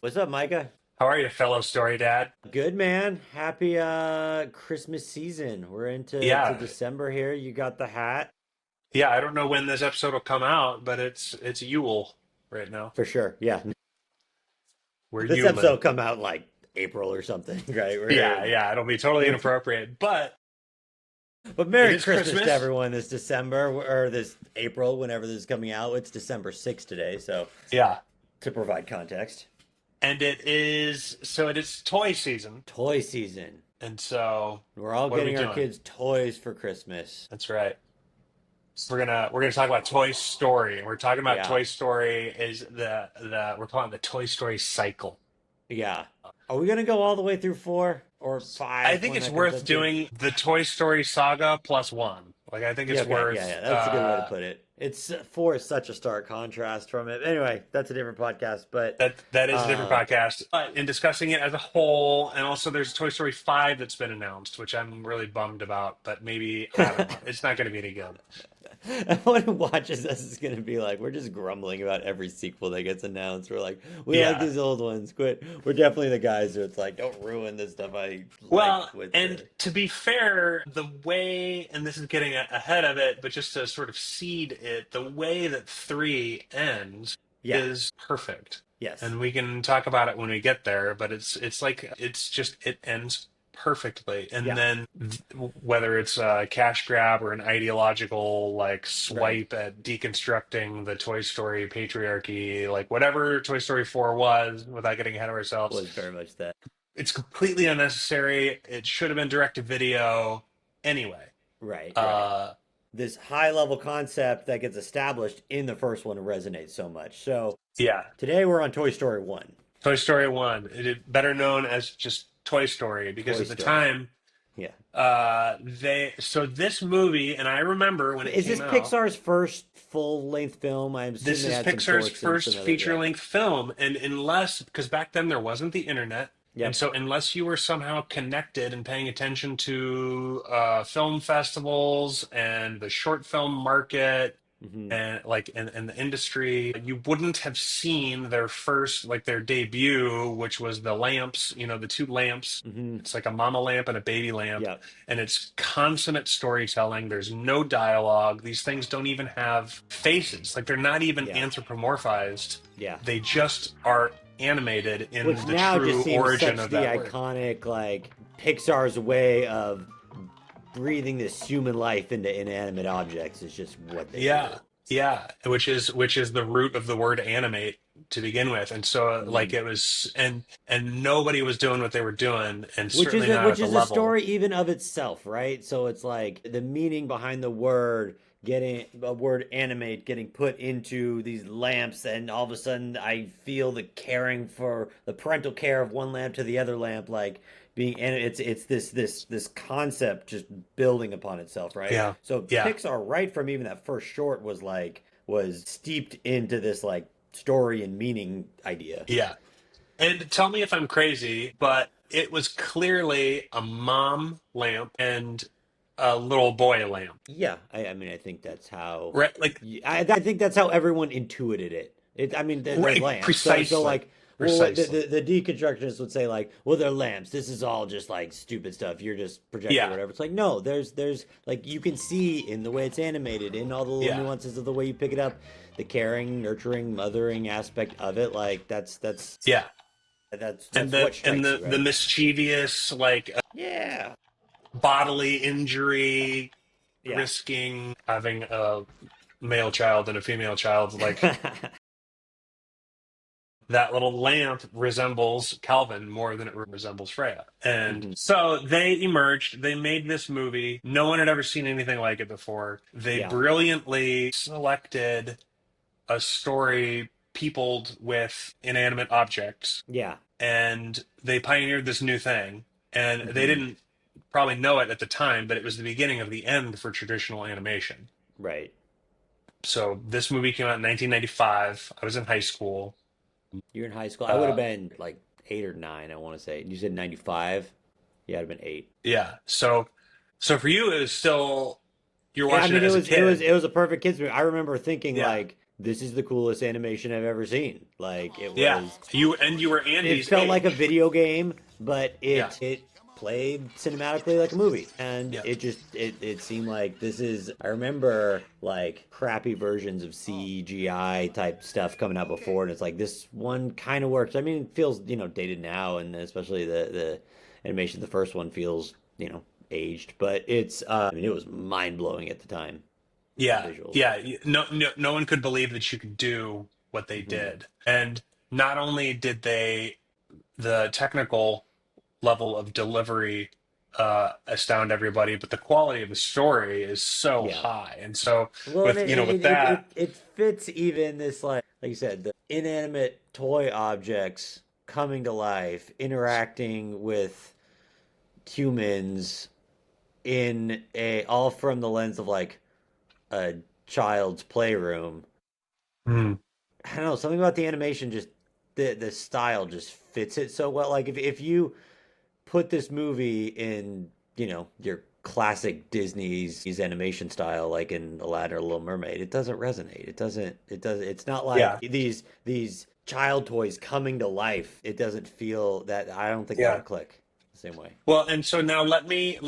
What's up, Micah? How are you, fellow story dad? Good, man. Happy Christmas season. We're into Yeah, December here. You got the hat yeah. I don't know when this episode will come out, but it's Yule right now. for sure. Yeah. We're This episode Yuling. will come out in like April or something, right? Yeah, yeah. It'll be totally inappropriate, but But it Merry is Christmas to Christmas. everyone this December or this April, whenever this is coming out. It's December 6th today, so Yeah, to provide context. and it is toy season, Toy season. and so We're all what are we getting our doing? kids toys for Christmas. That's right. So we're gonna talk about Toy Story, and we're talking about Yeah. Toy Story is the we're calling it the Toy Story cycle. Yeah. Are we gonna go all the way through four or I five think when it's that comes worth up to? doing the Toy Story saga plus one. Like I think Yeah, it's okay, yeah, worth yeah. That's a good way to put it. It's four is such a stark contrast from it. Anyway, that's a different podcast. But that is a different uh, podcast. But in discussing it as a whole, and also there's Toy Story 5 that's been announced, which I'm really bummed about, but maybe I don't know. It's not going to be any good. everyone who watches us is gonna be like, we're just grumbling about every sequel that gets announced. We're like, we like Yeah. these old ones. Quit. We're definitely the guys who it's like, don't ruin the stuff I Well, liked with and the. to be fair, the way, and this is getting ahead of it, but just to sort of seed it, the way that 3 ends Yeah. is perfect. Yes. And we can talk about it when we get there, but it's like it's just it ends perfectly. And Yeah. then whether it's a cash grab or an ideological like Right. swipe at deconstructing the Toy Story patriarchy, like whatever Toy Story 4 was, without getting ahead of ourselves, Was very much that. it's completely unnecessary. It should have been direct to video anyway. Right. Right. Uh This high level concept that gets established in the first one resonates so much. So yeah. today we're on Toy Story 1. Toy Story 1, it is better known as just Toy Story because Toy at the Story. time Yeah. this movie, and I remember when it Is this came out, Pixar's first full length film? I assume this they is had some Pixar's shorts and some first other. Yeah. feature-length film, and unless because back then there wasn't the internet, and Yep. so unless you were somehow connected and paying attention to film festivals and the short film market Hmm. and like and the industry, you wouldn't have seen their first like their debut, which was the lamps, the two lamps. Hmm. It's like a mama lamp and a baby lamp, Yep. and it's consummate storytelling. There's no dialogue. These things don't even have faces. Like they're not even Yeah. anthropomorphized. Yeah. They just are animated in Which the now just true seems origin such of the that word. iconic, like Pixar's way of breathing this human life into inanimate objects is just what they do. Yeah, yeah, which is the root of the word animate to begin with, and so like Mm. it was, and nobody was doing what they were doing, and Which is certainly a, not which at the is a level. story even of itself, right? So it's like the meaning behind the word getting a word animate getting put into these lamps, and all of a sudden I feel the caring for the parental care of one lamp to the other lamp, like being, and it's this concept just building upon itself, right? Yeah, So yeah, Pixar, right from even that first short, was steeped into this like story and meaning idea. yeah. And tell me if I'm crazy, but it was clearly a mom lamp and a little boy lamp, Yeah, I mean, I think that's how. right? Like, I think that's how everyone intuited it. I mean, they're right, lamps. So precisely, like, well, like, precisely. the deconstructionists would say like, well, they're lamps. This is all just like stupid stuff. You're just projecting Yeah, whatever. It's like, no, there's like you can see in the way it's animated, in all the little yeah, nuances of the way you pick it up, the caring, nurturing, mothering aspect of it. Like yeah. And that's the what and strikes the you, the right? mischievous like Yeah, bodily injury yeah. risking having a male child and a female child, like that little lamp resembles Calvin more than it resembles Freya. And Hmm. so they emerged, they made this movie. No one had ever seen anything like it before. They Yeah, brilliantly selected a story peopled with inanimate objects, yeah. and they pioneered this new thing. And they Hmm. didn't probably know it at the time, but it was the beginning of the end for traditional animation. Right. So this movie came out in 1995. I was in high school. You're in high school. I would have Uh, been like 8 or 9, I want to say. You said 95? Yeah, I'd have been 8. yeah. So for you, it was still you're Yeah, I watching mean it as a it kid. was a perfect kids movie. I remember thinking Yeah. like this is the coolest animation I've ever seen. Like Yeah, you were it Andy's felt like a age. video game, but Yeah, it played cinematically like a movie, and yeah, it seemed like this is. I remember like crappy versions of CGI type stuff coming out before, and it's like this one kind of works. I mean, it feels dated now, and especially the animation. The first one feels aged, but it's I mean, it was mind blowing at the time. The yeah, visuals. yeah. No one could believe that you could do what they Hmm. did, and not only did they the technical level of delivery astound everybody, but the quality of the story is so Yeah. high. And so Well, and with with that, it fits even this like you said, the inanimate toy objects coming to life, interacting with humans in a all from the lens of like a child's playroom. mm, I don't know, something about the animation just the style just fits it so well. Like if you put this movie in, your classic Disney's animation style, like in Aladdin or Little Mermaid, it doesn't resonate. It's not like yeah, these child toys coming to life. It doesn't feel that, I don't think that yeah. would click the same way. Well, and so now let me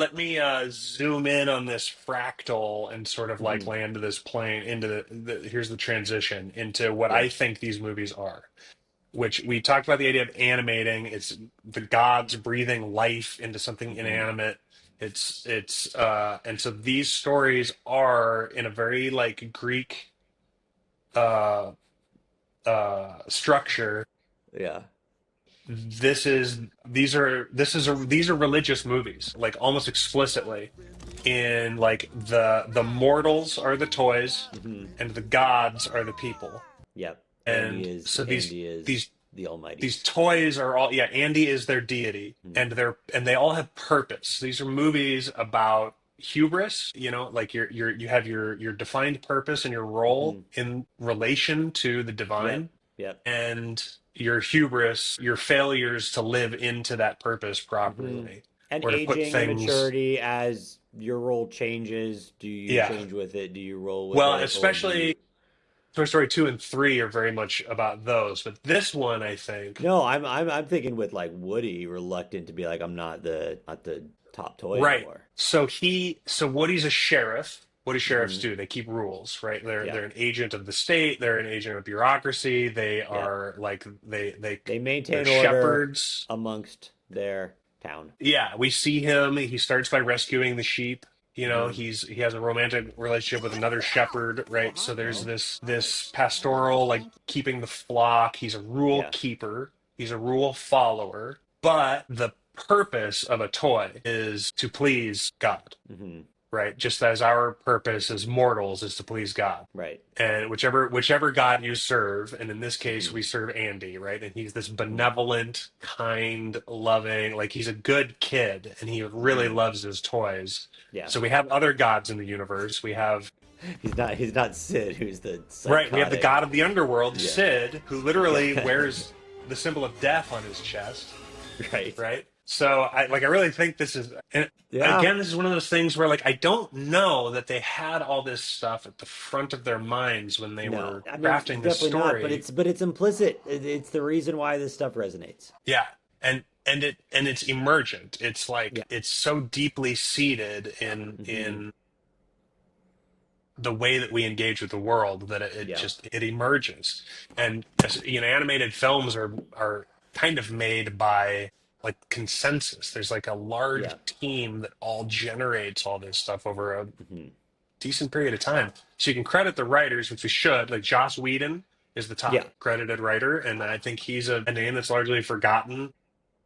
zoom in on this fractal and sort of like Hmm. land this plane into here's the transition into what Yeah. I think these movies are. Which we talked about the idea of animating. It's the gods breathing life into something Hmm. inanimate. And so these stories are in a very like Greek uh structure. Yeah. These are religious movies, like almost explicitly. In like the mortals are the toys Hmm. and the gods are the people. Yep. And so Andy these is the Almighty. these toys are all, yeah, Andy is their deity, Hmm. and they all have purpose. These are movies about hubris, like you have your defined purpose and your role Hmm. in relation to the Yep. divine, Yep. and your hubris, your failures to live into that purpose Hmm. properly, And or to put aging and things, maturity as your role changes. Do you yeah. change with it? Do you roll with Well, it? Or do you. especially Toy Story 2 and 3 are very much about those, but this one, I think, No, I'm thinking with like Woody reluctant to be like, I'm not the top toy right. anymore. So Woody's a sheriff. What do sheriffs Hmm. do? They keep rules, right? They're Yep. an agent of the state. They're an agent of bureaucracy. They Yep. are like They they're maintain order shepherds. amongst their town. Yeah, we see him. He starts by rescuing the sheep. Hmm. He has a romantic relationship with another shepherd, right? So there's this pastoral, like keeping the flock. He's a rule Yeah. keeper. He's a rule follower. But the purpose of a toy is to please God, Hmm. right? Just as our purpose as mortals is to please God. Right. And whichever God you serve, and in this case Hmm. we serve Andy, right? And he's this Hmm. benevolent, kind, loving, like he's a good kid, and he really Hmm. loves his toys. Yeah. So we have other gods in the universe. We have He's not Sid, who's the right, we have the psychotic. god of the underworld, Yeah. Sid, who literally Yeah. wears the symbol of death on his chest, Right. right? So I really think this is, and Yeah. again, this is one of those things where like I don't know that they had all this stuff at the front of their minds when they No, were I mean crafting this definitely not. But story. it's implicit. It's the reason why this stuff resonates. Yeah. And it's emergent. It's Yeah. like it's so deeply seated Hmm. in the way that we engage with the world that it Yeah. just it emerges. And animated films are kind of made by like consensus. There's like a large Yeah. team that all generates all this stuff over a Hmm. decent period of time. So you can credit the writers, which we should. Like Joss Whedon is the top Yeah. credited writer, and I think he's a name that's largely forgotten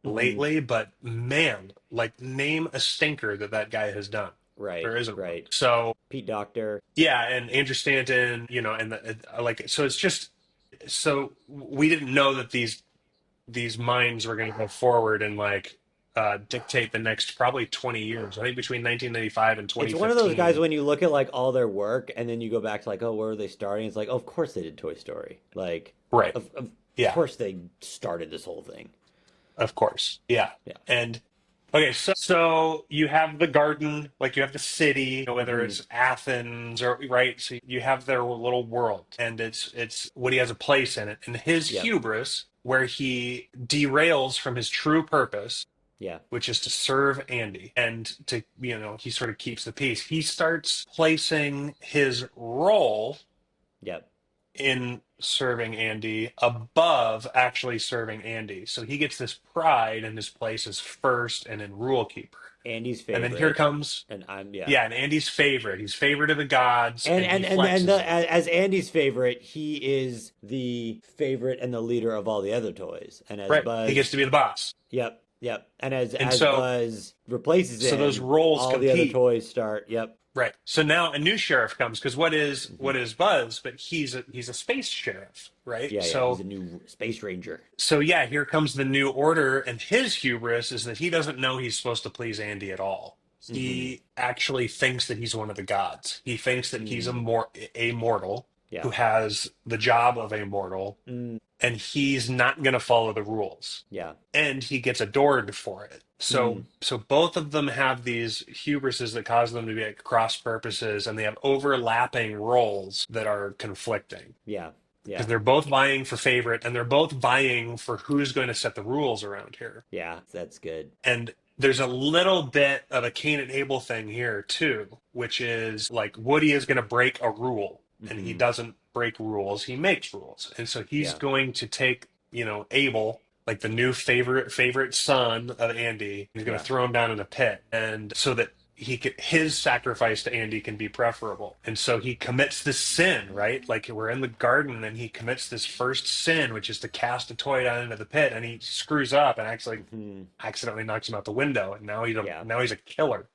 Hmm. lately. But man, like name a stinker that guy has done. Right. There isn't one. Right. So Pete Doctor. yeah, and Andrew Stanton, and like so it's just so we didn't know that these minds were going to go forward and like dictate the next probably 20 years. I think between 1995 and It's one of those guys 2015. when you look at like all their work and then you go back to like, oh, where are they starting? It's like, oh, of course they did Toy Story. Like, Right. of Yeah. course they started this whole thing. Of course. Yeah. Yeah. And Okay, so you have the garden, like you have the city, whether Hmm. it's Athens or right. So you have their little world, and it's Woody has a place in it, and his Yep. hubris, where he derails from his true purpose, Yeah. which is to serve Andy, and to he sort of keeps the peace. He starts placing his role Yep. in serving Andy above actually serving Andy. So he gets this pride in his place as first and in rule keeper. Andy's And then here favorite, comes, and I'm yeah. yeah, and Andy's favorite. He's favorite of the gods, And and he and and and flexes the, it. as Andy's favorite, he is the favorite and the leader of all the other toys. And as Right. He gets Buzz, to be the boss. yep, yep. And as And as Buzz replaces so those him, roles all the other compete. toys start. Yep. Right. So now a new sheriff comes because what is Hmm. what is Buzz? But he's a space sheriff, right? Yeah, yeah. He's So a new space ranger. so yeah, here comes the new order, and his hubris is that he doesn't know he's supposed to please Andy at all. Hmm. He actually thinks that he's one of the gods. He thinks that he's Mm. a mortal Yeah. who has the job of a mortal, Mm. and he's not going to follow the rules. Yeah. And he gets adored for it. Mm. So both of them have these hubrises that cause them to be at cross purposes, and they have overlapping roles that are conflicting Yeah. because Yeah. they're both vying for favorite, and they're both vying for who's going to set the rules around here. Yeah. That's good. And there's a little bit of a Cain and Abel thing here too, which is like Woody is going to break a rule, and he Hmm. doesn't break rules, he makes rules. And so he's Yeah. going to take, Abel, like the new favorite son of Andy, he's going Yeah. to throw him down in a pit, and so that his sacrifice to Andy can be preferable. And so he commits this sin, right? Like we're in the garden and he commits this first sin, which is to cast a toy down into the pit, and he screws up and actually Hmm. accidentally knocks him out the window, and Yeah. now he's a killer.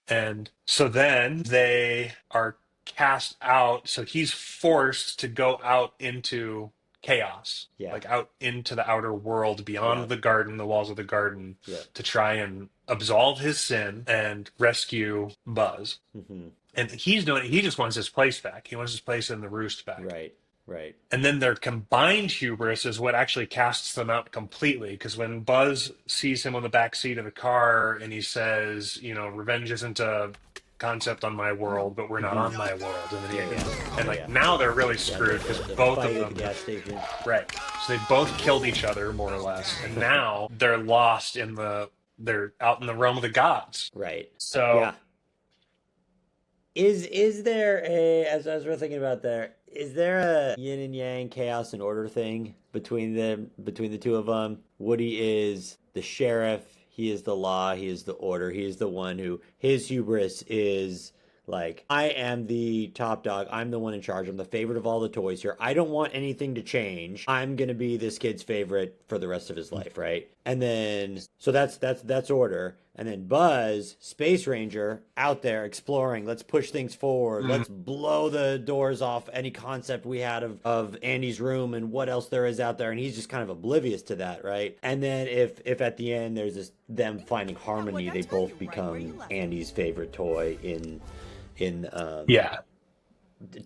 And so then they are cast out, so he's forced to go out into chaos, Yeah. like out into the outer world Yeah. beyond the garden, the walls of the garden, Yeah. to try and absolve his sin and rescue Buzz. Hmm. And he just wants his place back. He wants his place in the roost back. Right. Right. And then their combined hubris is what actually casts them out completely. Because when Buzz sees him on the back seat of the car and he says, revenge isn't a concept on my world, but we're not on my world. And then Yeah. Yeah. and Oh, like yeah. now they're really Yeah. screwed because The both fight of at the them, gas station. right? So they both killed each other more or less, and now they're lost they're out in the realm of the gods. Right. So Yeah. Is there as we're thinking about there, is there a yin and yang, chaos and order thing between the two of them? Woody is the sheriff, he is the law, he is the order, he is the one who his hubris is like, I am the top dog, I'm the one in charge, I'm the favorite of all the toys here. I don't want anything to change. I'm gonna be this kid's favorite for the rest of his life, right? And then so that's order. And then Buzz, Space Ranger, out there exploring. Let's push things forward. Let's blow the doors off any concept we had of Andy's room and what else there is out there. And he's just kind of oblivious to that, right? And then if at the end there's them finding harmony, they both become Andy's favorite toy in yeah,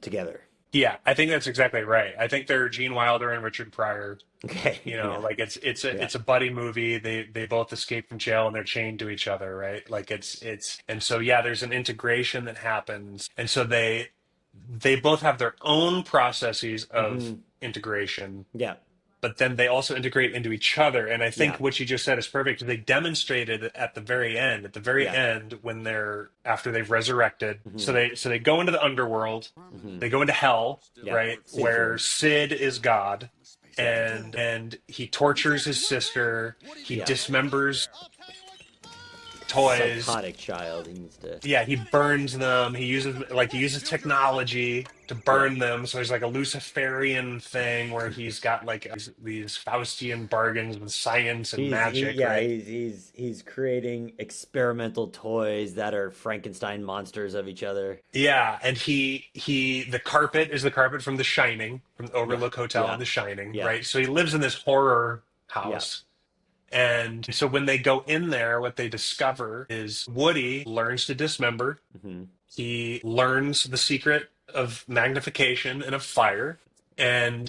together. yeah, I think that's exactly right. I think they're Gene Wilder and Richard Pryor. Okay. Yeah. Like it's Yeah. it's a buddy movie. They both escape from jail and they're chained to each other, right? Like and so yeah, there's an integration that happens, and so they both have their own processes of Hmm. integration, Yeah. but then they also integrate into each other. And I think Yeah. what you just said is perfect. They demonstrated at the very end, Yeah. when they're after they've resurrected. Hmm. So they go into the underworld, Hmm. they go into hell, Yeah. right? Sid's Where room. Sid is God. And he tortures his sister. He Yeah. dismembers toys. Psychotic child. He needs to. Yeah, he burns them. He uses technology to burn them. So there's like a Luciferian thing where he's got like these Faustian bargains with science and magic, right? He's creating experimental toys that are Frankenstein monsters of each other. Yeah, and the carpet is the carpet from The Shining, from the Overlook Hotel Yeah. in The Shining, Yeah. right? So he lives in this horror Yeah. house. And so when they go in there, what they discover is Woody learns to dismember. Hmm. He learns the secret of magnification and of fire. And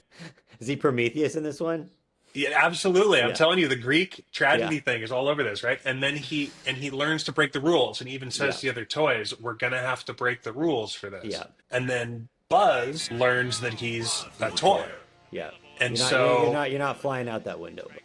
Is he Prometheus in this one? Yeah, absolutely. I'm Yeah, telling you, the Greek yeah, tragedy thing is all over this, right? And then he learns to break the rules, and even says yeah, to the other toys, "We're gonna have to break the rules for this." yeah. And then Buzz learns that he's a He's a toy, toy. Yeah, and so you're not flying out that window. But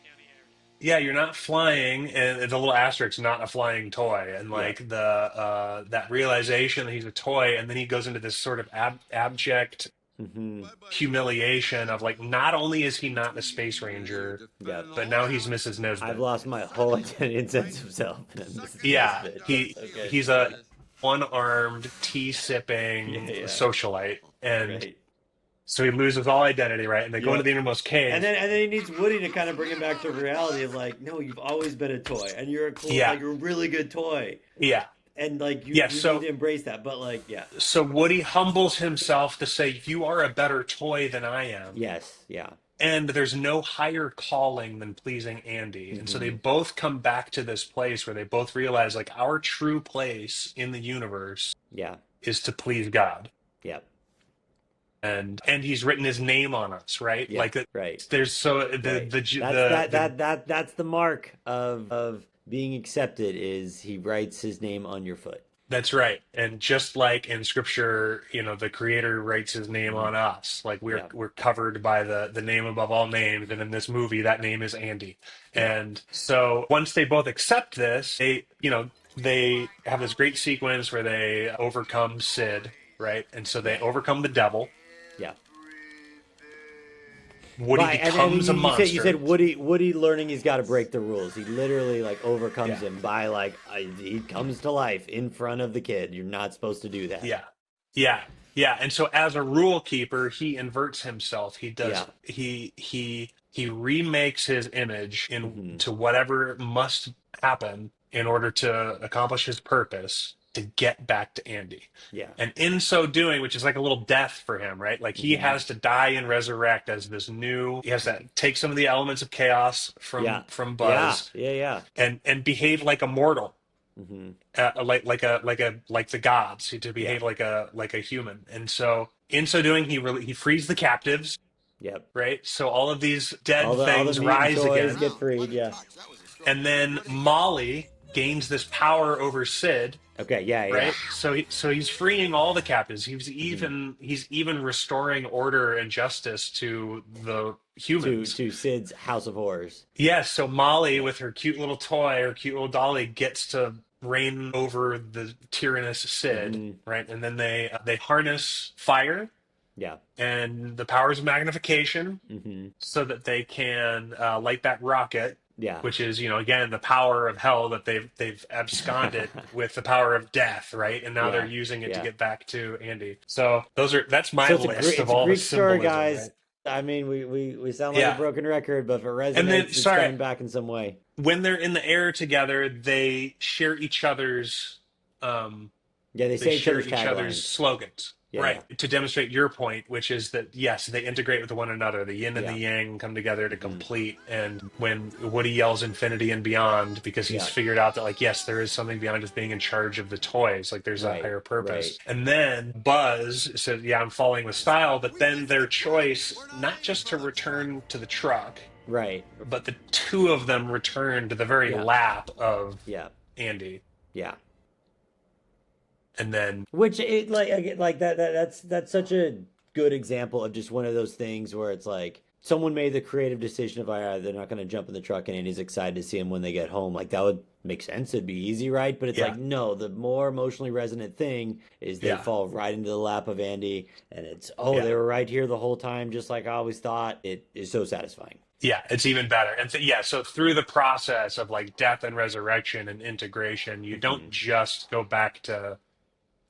yeah, you're not flying, and the little asterisk, not a flying toy, and yeah, like the that realization that he's a toy, and then he goes into this sort of abject hmm humiliation of like, not only is he not a space ranger, yeah. but now he's Mrs. I've Nesbit. lost my whole identity and sense of self. This is Yeah, Nesbit. he That's so good. he's a one-armed tea Yeah, sipping yeah. socialite, and Right. so he loses all identity, right? And they go into Yep. the innermost cave. And then he needs Woody to kind of bring him back to reality of like, no, you've always been a toy, and you're a cool, Yeah, like you're a really good toy, yeah, and like yeah. you need So to embrace that. But like, yeah, so Woody humbles himself to say, "You are a better toy than I am." yes, yeah, And there's no higher calling than pleasing Andy. And so they hmm both come back to this place where they both realize like our true place in the universe yeah, is to please God. yeah, And he's written his name on us, right? yeah, Like right, there's so right. That's the mark of being accepted is he writes his name on your foot. that's right. And just like in scripture, the creator writes his name hmm on us. Like we're Yeah, we're covered by the name above all names. And in this movie, that name is Andy. yeah, And so once they both accept this, they have this great sequence where they overcome Sid, right? And so they yeah, overcome the devil. yeah. Woody Right, and becomes a you said monster. Woody learning he's got to break the rules. He literally like overcomes Yeah. him by like he comes to life in front of the kid. You're not supposed to do that. Yeah. Yeah. Yeah. And so as a rule keeper, he inverts himself. He Yeah. does he remakes his image hmm into whatever must happen in order to accomplish his purpose to get back to Andy. Yeah. And in so doing, which is like a little death for him, right? Like he hmm has to die and resurrect as this new, he has to take some of the elements of chaos Yeah. from Yeah. Buzz Yeah. Yeah. and behave like a mortal, hmm like the gods, to Yeah. behave like a human. And so in so doing, he frees the captives, Yep. right? So all of these dead All the things mutant rise toys again, get freed. Yeah. and then Molly gains this power over Sid, Okay. Yeah. Yeah. right? So he's freeing all the captives. hmm He's even restoring order and justice to the humans. To Sid's House of Horrors. Yes, so Molly Yeah. with her cute little toy, her cute little dolly, gets to reign over the tyrannous Sid, hmm right? And then they harness fire Yeah. and the powers of magnification hmm so that they can light that rocket, Yeah. which is again the power of hell that they've absconded with the power of death, right? And now they're Yeah. using it to Yeah. get back to Andy. So that's my So list of it's a all the Greek story, symbolism, guys. right? I mean, we sound like a Yeah. broken record, but if it And then resonates, it's sorry, coming back in some way. when they're in the air together, um, Yeah, they they say each share other's each other's taglines. slogans, Yeah, yeah, right? To demonstrate your point, which is that yes, they integrate with one another. The yin and the yeah. yang come together to hmm complete. And when Woody yells infinity and beyond, because he's Yeah, figured out that like yes, there is something beyond just being in charge of the toys. Like there's a right, higher right. purpose. And then Buzz said, "Yeah, I'm following with style." But then their choice, not just to return to the truck, Right. but the two of them return to the very Yeah. lap of Yeah. Andy. Yeah. And then Which it like that's such a good example of just one of those things where it's like someone made the creative decision of all right, they're not going to jump in the truck and Andy's excited to see him when they get home. Like that would make sense. It'd be easy, right? But it's yeah, like no, the more emotionally resonant thing is they yeah, fall right into the lap of Andy and it's yeah. they were right here the whole time just like I always thought. It is so satisfying. Yeah, it's even better. And yeah, so through the process of like death and resurrection and integration, you don't hmm just go back to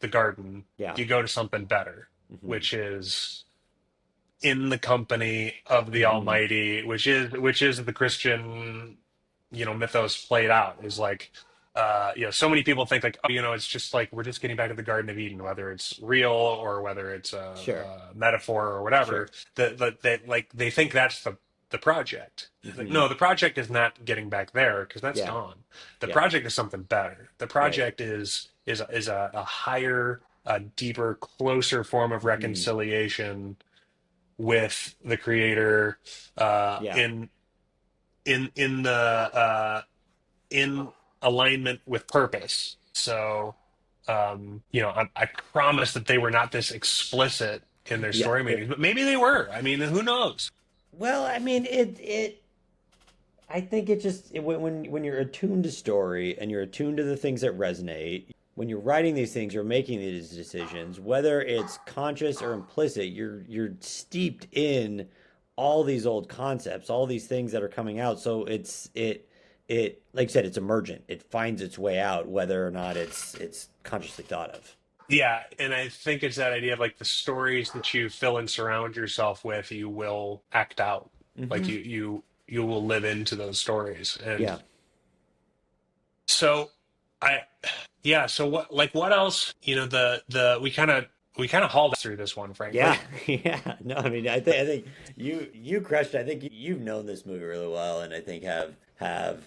the garden, Yeah. you go to something better, hmm which is in the company of the hmm Almighty, which is the Christian, mythos played out is like so many people think like, oh, it's just like we're just getting back to the Garden of Eden, whether it's real or whether it's Sure. a metaphor or whatever. Sure. That like they think that's the project. It's like, hmm no, the project is not getting back there because that's Yeah. gone. The Yeah. project is something better. The Right. project is a higher, a deeper, closer form of hmm reconciliation with the creator Yeah. in in the in alignment with purpose. So, I promise that they were not this explicit in their Yeah. story meetings, but maybe they were. I mean, who knows? Well, I mean, I think it just when you're attuned to story and you're attuned to the things that resonate, when you're writing these things, you're making these decisions, whether it's conscious or implicit, you're steeped in all these old concepts, all these things that are coming out. So it like I said, it's emergent. It finds its way out, whether or not it's consciously thought of. Yeah, and I think it's that idea of like the stories that you fill and surround yourself with, you will act out. Like Hmm. you will live into those stories. And Yeah. so I yeah, so what else, the we kind of hauled through this one, Yeah, frankly. yeah. No, I mean, I think you crushed it. I think you've known this movie really well, and I think have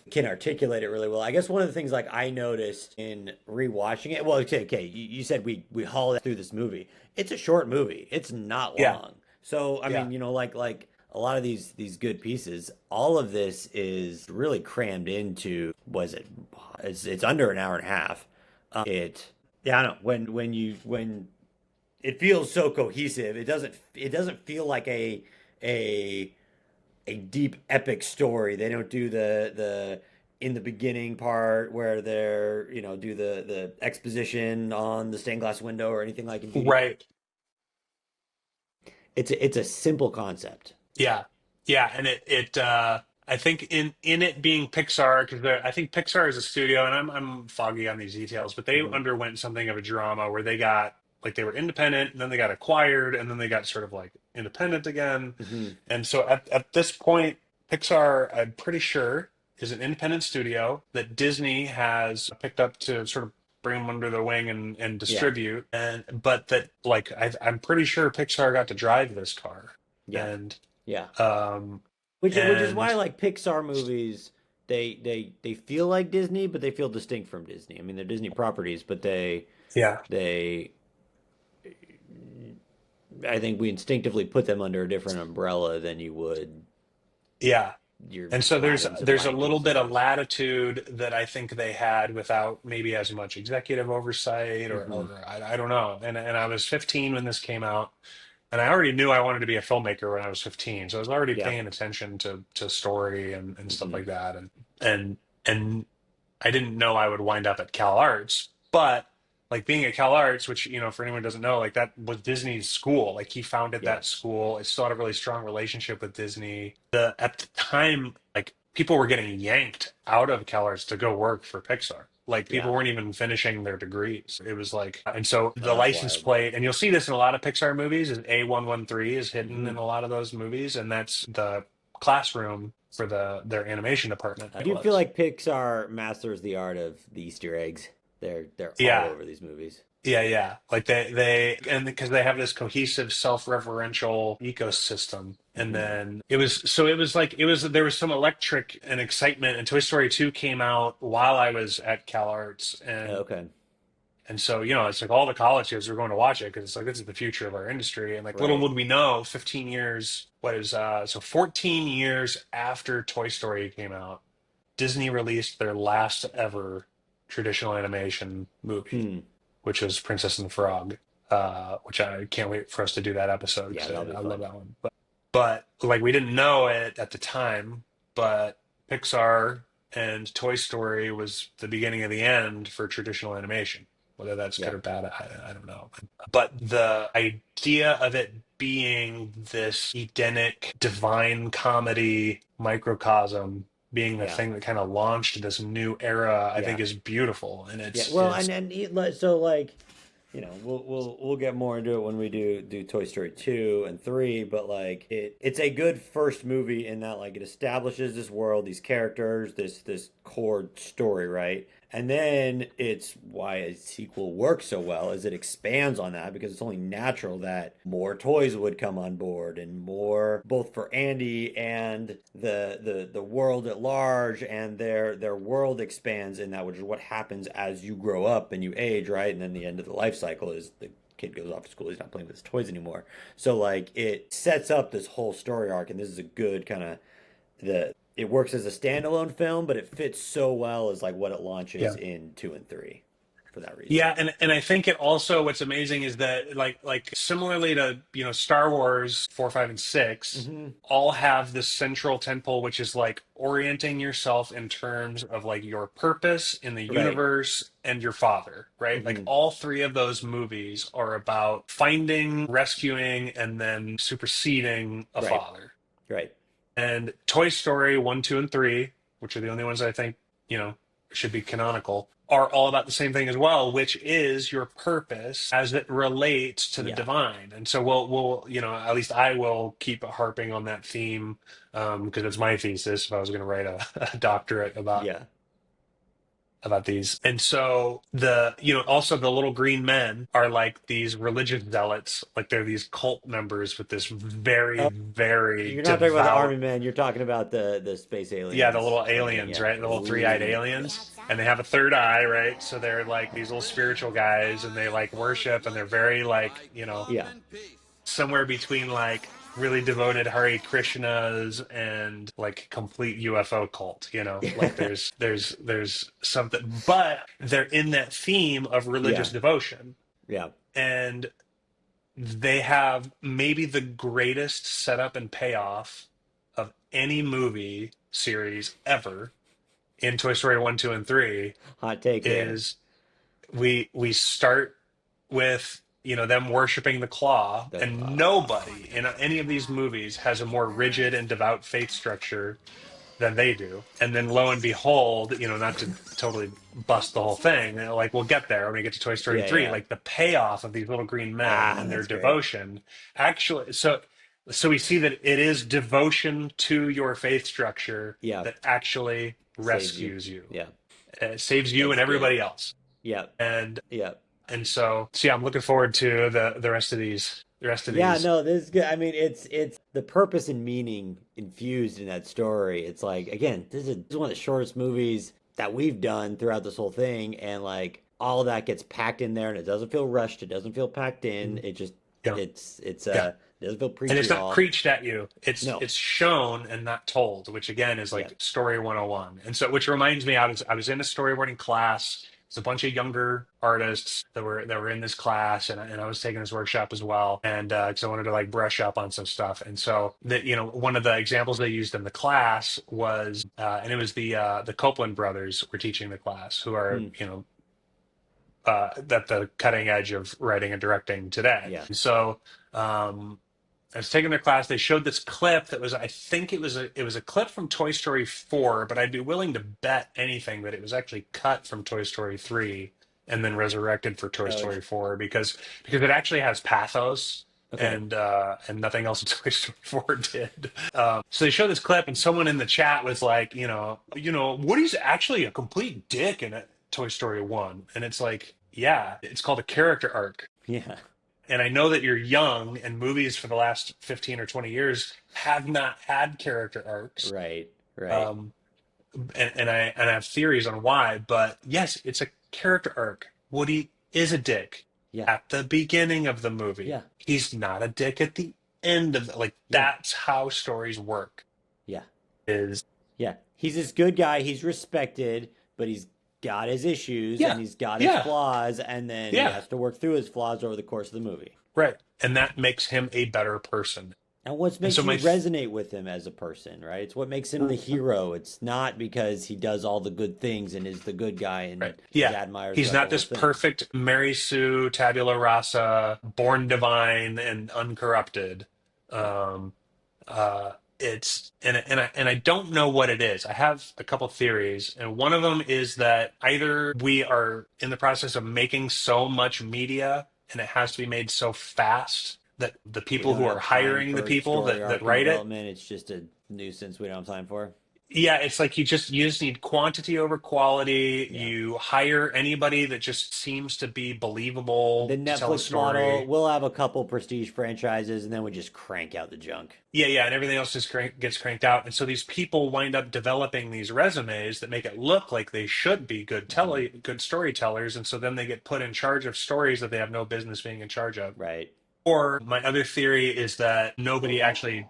can articulate it really well. I guess one of the things like I noticed in rewatching it. Well, okay. You said we hauled through this movie. It's a short movie. It's not Yeah. long. So I Yeah. mean, like a lot of these good pieces, all of this is really crammed into. Was it? It's under an hour and a half. It. Yeah, I don't know. When it feels so cohesive. It doesn't feel like a a deep epic story. They don't do the in the beginning part where they're do the exposition on the stained glass window or anything like in Beauty. Right. It's a simple concept. Yeah. Yeah, and I think in it being Pixar, because I think Pixar is a studio, and I'm foggy on these details, but they Hmm. underwent something of a drama where they got like they were independent, and then they got acquired, and then they got sort of like independent again. Hmm. And so at this point, Pixar, I'm pretty sure, is an independent studio that Disney has picked up to sort of bring them under their wing and Yeah, distribute. And but that like I'm pretty sure Pixar got to drive this car, yeah, and yeah. um Which is why and like Pixar movies they feel like Disney, but they feel distinct from Disney. I mean, they're Disney properties, but yeah, they I think we instinctively put them under a different umbrella than you would yeah. your And so Aladdin's and there's a Lion little Kings and bit of those. latitude that I think they had without maybe as much executive oversight, Hmm. or I don't know. And I was 15 when this came out, and I already knew I wanted to be a filmmaker when I was 15. So I was already Yeah. paying attention to story and stuff Hmm. like that. And and I didn't know I would wind up at Cal Arts, but like being at Cal Arts, which, for anyone who doesn't know, like that was Disney's school. Like he founded Yeah. that school. It still had a really strong relationship with Disney. At the time, like people were getting yanked out of Cal Arts to go work for Pixar. Like people Yeah. weren't even finishing their degrees. It was like, and so Oh, the that's license wild. plate, and you'll see this in a lot of Pixar movies, is A113 is hidden Hmm. in a lot of those movies, and that's the classroom for their animation department. I It do feel was. like Pixar masters the art of the Easter eggs. They're all Yeah. over these movies. Yeah, yeah. Like and because they have this cohesive, self-referential ecosystem. And Hmm. then there was some electric and excitement, and Toy Story 2 came out while I was at Cal Arts, Okay. and so, it's like all the college kids were going to watch it because it's like this is the future of our industry. And like little Right. would we know, 15 years, what is so 14 years after Toy Story came out, Disney released their last ever traditional animation movie, Hmm. which was Princess and the Frog, which I can't wait for us to do that episode Yeah, because that'll be I love fun. that one. But like we didn't know it at the time, but Pixar and Toy Story was the beginning of the end for traditional animation. Whether that's good Yeah. or bad, I don't know. But the idea of it being this Edenic divine comedy microcosm being the Yeah. thing that kind of launched this new era, I Yeah. think is beautiful. And Yeah. it's Well, it's so like, we'll get more into it when we do Toy Story 2 and 3, but like it's a good first movie in that like it establishes this world, these characters, this core story, right? And then it's why a sequel works so well is it expands on that because it's only natural that more toys would come on board and more both for Andy and the world at large and their world expands in that which is what happens as you grow up and you age, right? And then the end of the life cycle is the kid goes off to school, he's not playing with his toys anymore. So like it sets up this whole story arc and this is a good kind of the it works as a standalone film, but it fits so well as like what it launches Yeah. in 2 and 3 for that reason. Yeah, and I think it also what's amazing is that like similarly to Star Wars 4, 5, and 6, Hmm. all have this central tentpole, which is like orienting yourself in terms of like your purpose in the Right. universe and your father, right? Like Hmm. all three of those movies are about finding, rescuing, and then superseding a Right. father. Right. And Toy Story 1, 2, and 3, which are the only ones I think, should be canonical, are all about the same thing as well, which is your purpose as it relates to the Yeah. divine. And so we'll at least I will keep harping on that theme because it's my thesis if I was going to write a doctorate Yeah. about these. And so also the little green men are like these religious zealots, like they're these cult members with this very, Oh, very you're not talking about the devout, army men. You're talking about the space yeah, the aliens little or the aliens, yeah. right? The little three-eyed Ooh. aliens. And they have a third eye, right? So they're like these little spiritual guys and they like worship and they're very like, Yeah. somewhere between like really devoted Hare Krishnas and like complete UFO cult, like there's something, but they're in that theme of Yeah. religious devotion. Yeah. And they have maybe the greatest setup and payoff of any movie series ever in Toy Story 1, 2, and 3 Hot take there. is we start with them worshiping the claw, The and claw. nobody in any of these movies has a more rigid and devout faith structure than they do. And then lo and behold, not to totally bust the whole thing, like we'll get there when we get to Toy Story Yeah. 3, Yeah. like the payoff of these little green men and their That's great. devotion actually, so we see that it is devotion to your faith structure Yeah. that actually Saves you. rescues you. Yeah. Saves you That's and good. everybody else. Yeah. And Yeah. so yeah, I'm looking forward to the rest of these. The rest of Yeah, these. no, this is good. I mean, it's the purpose and meaning infused in that story. It's like, again, this is one of the shortest movies that we've done throughout this whole thing, and like all of that gets packed in there, and it doesn't feel rushed. It doesn't feel packed in. It just Yeah, it's yeah. it doesn't feel And preachy it's at not all. preached at you. It's No. it's shown and not told, which again is Yeah. like story 101. And so which reminds me, I was in a storyboarding class. It's a bunch of younger artists that were in this class, and I was taking this workshop as well, and because I wanted to like brush up on some stuff. And so one of the examples they used in the class was and it was the Copeland brothers were teaching the class, who are Hmm. at the cutting edge of writing and directing today. Yeah. So I was taking their class. They showed this clip that was, I think it was a clip from Toy Story 4, but I'd be willing to bet anything that it was actually cut from Toy Story 3 and then resurrected for Toy Oh, Story 4 because it actually has pathos. okay. And nothing else in Toy Story 4 did. So they show this clip, and someone in the chat was like, Woody's actually a complete dick in Toy Story 1, and it's like, yeah, it's called a character arc. Yeah. And I know that you're young, and movies for the last 15 or 20 years have not had character arcs. Right. Right. Um, and I have theories on why, but yes, it's a character arc. Woody is a dick Yeah. at the beginning of the movie. Yeah. He's not a dick at the end of like Yeah. that's how stories work. Yeah. Is Yeah. He's this good guy. He's respected, but he's got his issues yeah, and he's got his yeah, flaws, and then he yeah, has to work through his flaws over the course of the movie. right. And that makes him a better person. And what And makes so you resonate with him as a person, right? It's what makes him the hero. It's not because he does all the good things and is the good guy and right, is yeah, admired he's throughout not the this whole thing. perfect Mary Sue tabula rasa, born divine and uncorrupted. Yeah. It's and I don't know what it is. I have a couple theories, and one of them is that either we are in the process of making so much media and it has to be made so fast that the We people don't who are have time hiring the for people story that arc and write it. development. It's just a nuisance we don't have time for. Yeah, it's like you just need quantity over quality. Yeah. You hire anybody that just seems to be believable The to tell a Netflix model, story. we'll have a couple prestige franchises and then we just crank out the junk. Yeah, yeah, and everything else just gets cranked out. And so these people wind up developing these resumes that make it look like they should be good storytellers, and so then they get put in charge of stories that they have no business being in charge of. Right. Or my other theory is that nobody actually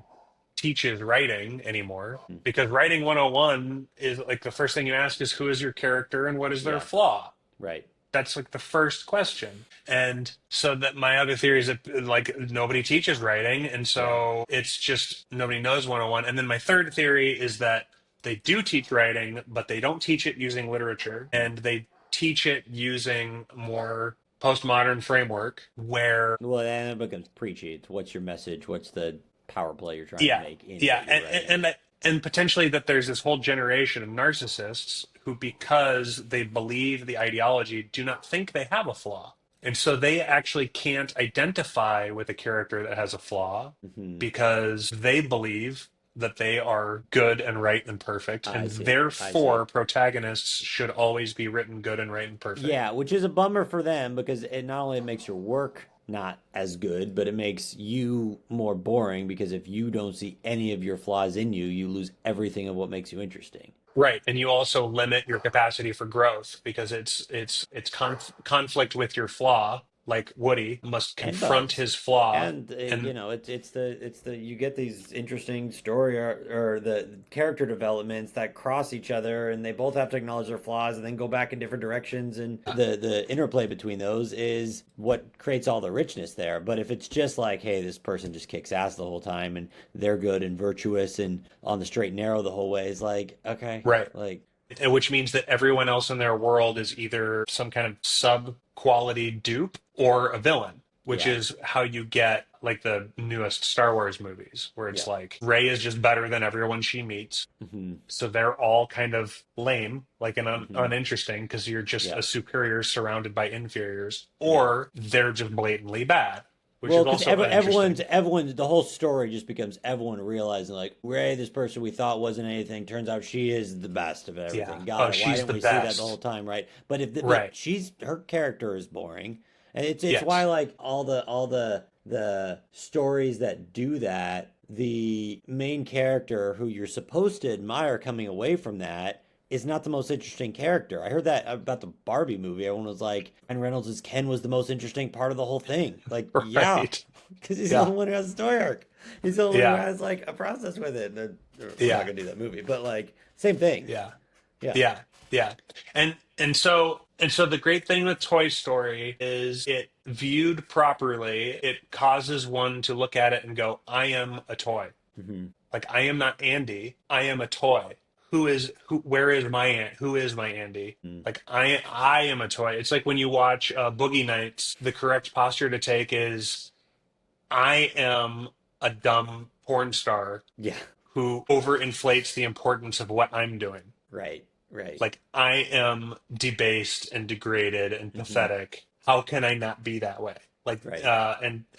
teaches writing anymore, because writing 101 is like the first thing you ask is who is your character and what is their Yeah. flaw. Right. That's like the first question. And so that my other theory is that like nobody teaches writing. And Yeah. so it's just nobody knows 101. And then my third theory is that they do teach writing, but they don't teach it using literature. And they teach it using more postmodern framework where Well, then it becomes preachy. It's what's your message? What's the power play you're trying to yeah, make in yeah, what you're writing? and potentially that there's this whole generation of narcissists who, because they believe the ideology, do not think they have a flaw, and so they actually can't identify with a character that has a flaw Hmm. because they believe that they are good and right and perfect, I and see. I see. therefore protagonists should always be written good and right and perfect. Yeah, which is a bummer for them because it not only makes your work not as good, but it makes you more boring because if you don't see any of your flaws in you, you lose everything of what makes you interesting. Right, and you also limit your capacity for growth because conflict with your flaw. Like Woody must And confront Buzz. his flaw, And and it's the you get these interesting story or the character developments that cross each other and they both have to acknowledge their flaws and then go back in different directions and the interplay between those is what creates all the richness there. But if it's just like, hey, this person just kicks ass the whole time and they're good and virtuous and on the straight and narrow the whole way, it's like, okay, right, like and which means that everyone else in their world is either some kind of sub quality dupe or a villain, which yeah, is how you get like the newest Star Wars movies, where it's yeah. like Rey is just better than everyone she meets. Hmm. So they're all kind of lame, like and Hmm. uninteresting because you're just Yeah. a superior surrounded by inferiors, Yeah. or they're just blatantly bad, which Well, is because also everyone's interesting. the whole story just becomes everyone realizing like Ray, this person we thought wasn't anything, turns out she is the best of Yeah. everything. Oh, Got it. Why she's didn't the we see that the whole best. time, right? But Right. she's her character is boring, and it's why Yes. like all the stories that do that, the main character who you're supposed to admire coming away from that is not the most interesting character. I heard that about the Barbie movie. Everyone was like, Ryan Reynolds' Ken was the most interesting part of the whole thing. Like, yeah, Right. because he's the Yeah. only one who has a story arc. He's the only one who Yeah. has like a process with it. We're not Yeah. gonna do that movie, but like same thing. Yeah. Yeah. Yeah. Yeah. And so the great thing with Toy Story is it viewed properly, it causes one to look at it and go, I am a toy. Hmm. Like I am not Andy. I am a toy. Where is my who is my Andy? Like I am a toy. It's like when you watch Boogie Nights, the correct posture to take is I am a dumb porn star Yeah. who overinflates the importance of what I'm doing. Right. Right. Like I am debased and degraded and Hmm. pathetic. How can I not be that way? Like Right.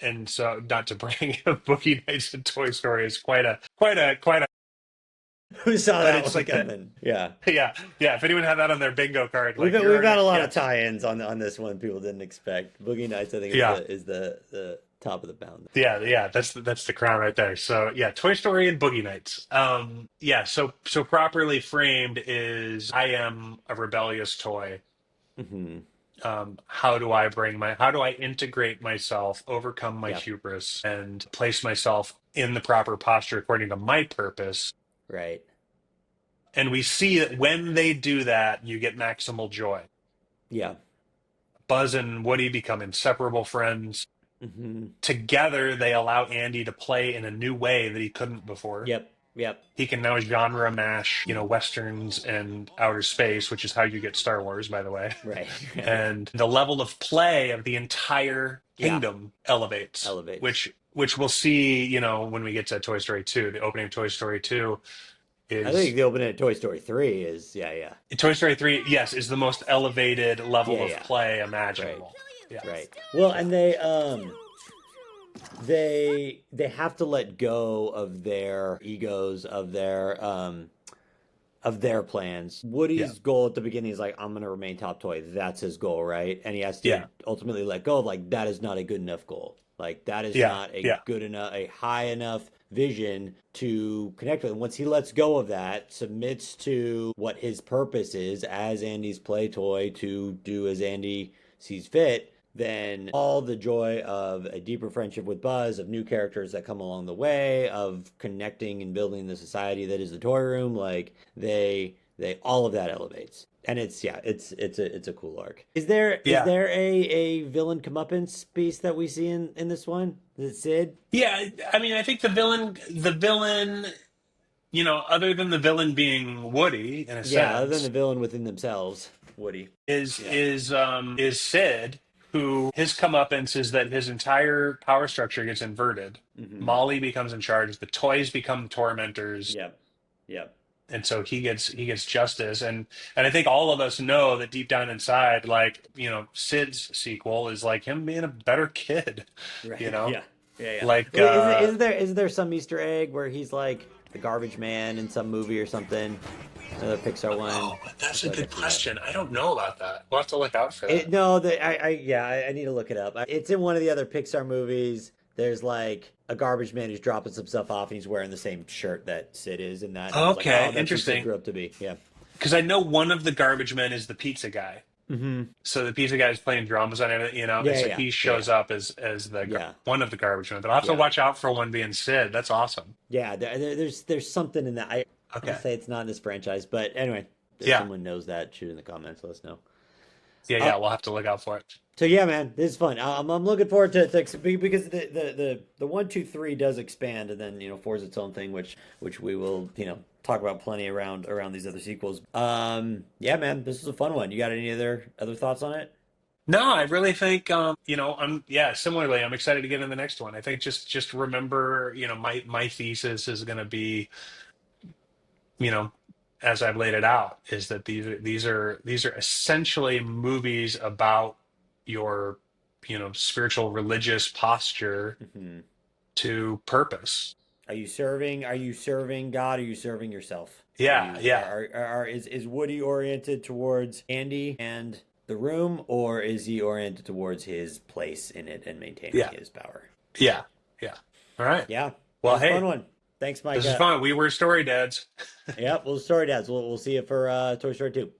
and so not to bring Boogie Nights and Toy Story is quite a Who saw but that it's one like that. coming? Yeah. Yeah, yeah. If anyone had that on their bingo card, We've like we've got a lot yeah, of tie-ins on this one people didn't expect. Boogie Nights, I think, is yeah, the top of the pound. yeah. That's the crown right there. So yeah, Toy Story and Boogie Nights. Yeah. So properly framed is I am a rebellious toy. Hmm. How do I integrate myself, overcome my Yeah. hubris, and place myself in the proper posture according to my purpose? Right. And we see that when they do that, you get maximal joy. Yeah. Buzz and Woody become inseparable friends. Hmm. Together, they allow Andy to play in a new way that he couldn't before. Yep. Yep. He can now genre mash, westerns and outer space, which is how you get Star Wars, by the way. Right. Right. And the level of play of the entire Yeah. kingdom elevates, Elevates. which we'll see, when we get to Toy Story 2. The opening of Toy Story 2 I think is the opening of Toy Story 3 is yeah. Toy Story 3, yes, is the most elevated level Yeah, of yeah. play Right. imaginable. Yeah. Right. Well, and they have to let go of their egos, of their plans. Yeah. Woody's goal at the beginning is like, I'm gonna remain top toy. That's his goal, right? And he has to Yeah. ultimately let go of like that is not a good enough goal. Like that is Yeah. not a Yeah. good enough, a high enough vision to connect with. And once he lets go of that, submits to what his purpose is as Andy's play toy to do as Andy sees fit, then all the joy of a deeper friendship with Buzz, of new characters that come along the way, of connecting and building the society that is the toy room, like they all of that elevates. And it's a cool arc. Is Yeah. there a villain comeuppance piece that we see in this one? Is it Sid? Yeah, I mean, I think the villain, other than the villain being Woody in a Yeah, other than the sense, villain within themselves, Woody. is Yeah. Sid, who his comeuppance is that his entire power structure gets inverted. Mm-hmm. Molly becomes in charge. The toys become tormentors, Yep. Yep. and so he gets justice. And I think all of us know that deep down inside, like Sid's sequel is like him being a better kid. You Right. know, Yeah. Yeah. Yeah. like Wait, is there some Easter egg where he's like the garbage man in some movie or something? Another Pixar one. oh, I that's a feel like good I've seen that. question. I don't know about that. We'll have to look out for that. No, I need to look it up. It's in one of the other Pixar movies. There's like a garbage man who's dropping some stuff off, and he's wearing the same shirt that Sid is in that. And I was like, Okay, oh, that's who Sid interesting. grew up to be. Yeah. Because I know one of the garbage men is the pizza guy. Mm-hmm. So the pizza guy is playing drums on it, and Yeah, so yeah, he yeah, shows up as yeah, one of the garbage men. But I'll have to yeah, watch out for one being Sid. That's awesome. yeah. There's something in that. I want Okay. to say it's not in this franchise, but anyway, if Yeah. someone knows that, shoot in the comments. Let us know. Yeah, Uh, yeah. We'll have to look out for it. So yeah, man, this is fun. I'm looking forward to because the 1, 2, 3 does expand, and then 4 is its own thing, which we will talk about plenty around these other sequels. Yeah, man, this is a fun one. You got any other thoughts on it? No, I really think similarly, I'm excited to get in the next one. I think just remember, my thesis is going to be, you know, as I've laid it out, is that these are essentially movies about your, spiritual religious posture Hmm. to purpose. Are you serving God? Or are you serving yourself? Are Yeah, you yeah, is Woody oriented towards Andy and the room, or is he oriented towards his place in it and maintaining yeah, his power? yeah, yeah. All right. Yeah, that Well, was a fun hey, one. Thanks, this is Micah. fun. We were story dads. Yep, we'll story dads. We'll see you for Toy Story 2.